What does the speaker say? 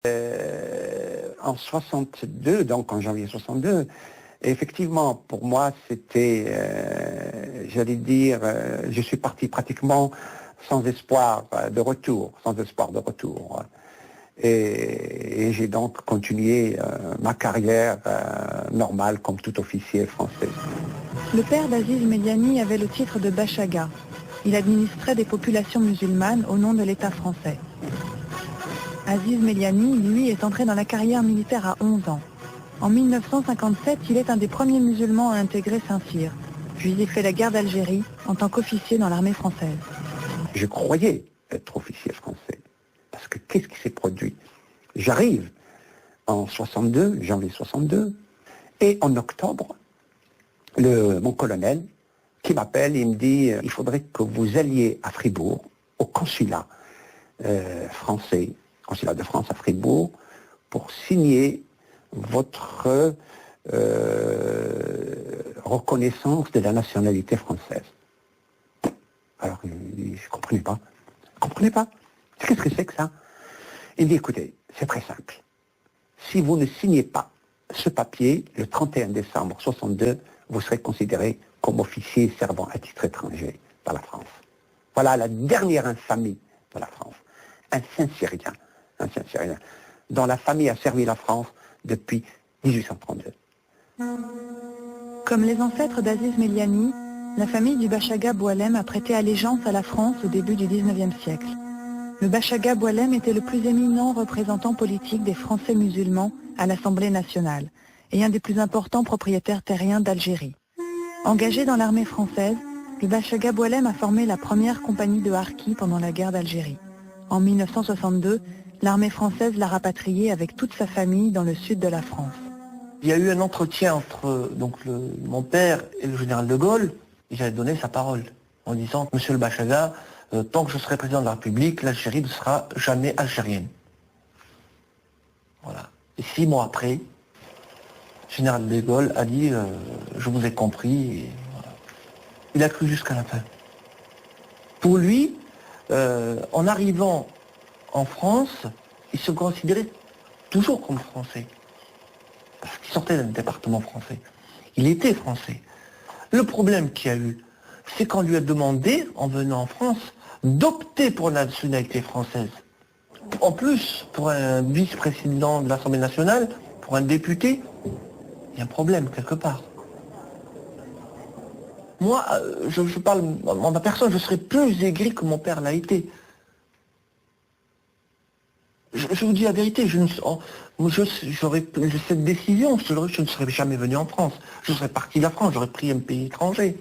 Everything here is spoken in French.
En 62, donc en janvier 62, effectivement, pour moi, c'était, j'allais dire, je suis parti pratiquement sans espoir de retour, Et j'ai donc continué ma carrière normale comme tout officier français. Le père d'Aziz Médiani avait le titre de Bachaga. Il administrait des populations musulmanes au nom de l'État français. Aziz Médiani, lui, est entré dans la carrière militaire à 11 ans. En 1957, il est un des premiers musulmans à intégrer Saint-Cyr. Puis il fait la guerre d'Algérie en tant qu'officier dans l'armée française. Je croyais être officier français. Parce que qu'est-ce qui s'est produit? J'arrive en 62, janvier 62, et en octobre, mon colonel qui m'appelle, il me dit il faudrait que vous alliez à Fribourg, au consulat français, consulat de France à Fribourg, pour signer votre reconnaissance de la nationalité française. Alors, je ne comprenais pas. Qu'est-ce que c'est que ça? Il dit, écoutez, c'est très simple. Si vous ne signez pas ce papier, le 31 décembre 62, vous serez considéré comme officier servant à titre étranger par la France. Voilà la dernière infamie de la France. Un Saint-Cyrien, dont la famille a servi la France depuis 1832. Comme les ancêtres d'Aziz Médiani, la famille du Bachaga Boualem a prêté allégeance à la France au début du XIXe siècle. Le Bachaga Boualem était le plus éminent représentant politique des Français musulmans à l'Assemblée nationale et un des plus importants propriétaires terriens d'Algérie. Engagé dans l'armée française, le Bachaga Boualem a formé la première compagnie de harkis pendant la guerre d'Algérie. En 1962, l'armée française l'a rapatrié avec toute sa famille dans le sud de la France. Il y a eu un entretien entre mon père et le général de Gaulle, et j'avais donné sa parole en disant « Monsieur le Bachaga, tant que je serai président de la République, l'Algérie ne sera jamais algérienne. » Voilà. Et 6 mois après, le général de Gaulle a dit « Je vous ai compris. » Et voilà. Il a cru jusqu'à la fin. Pour lui, en arrivant en France, il se considérait toujours comme français. Parce qu'il sortait d'un département français. Il était français. Le problème qu'il y a eu, c'est qu'on lui a demandé, en venant en France, d'opter pour la nationalité française. En plus, pour un vice-président de l'Assemblée nationale, pour un député, il y a un problème quelque part. Moi, je parle en ma personne, je serais plus aigri que mon père l'a été. Je vous dis la vérité, j'aurais cette décision, je ne serais jamais venu en France. Je serais parti de la France, j'aurais pris un pays étranger.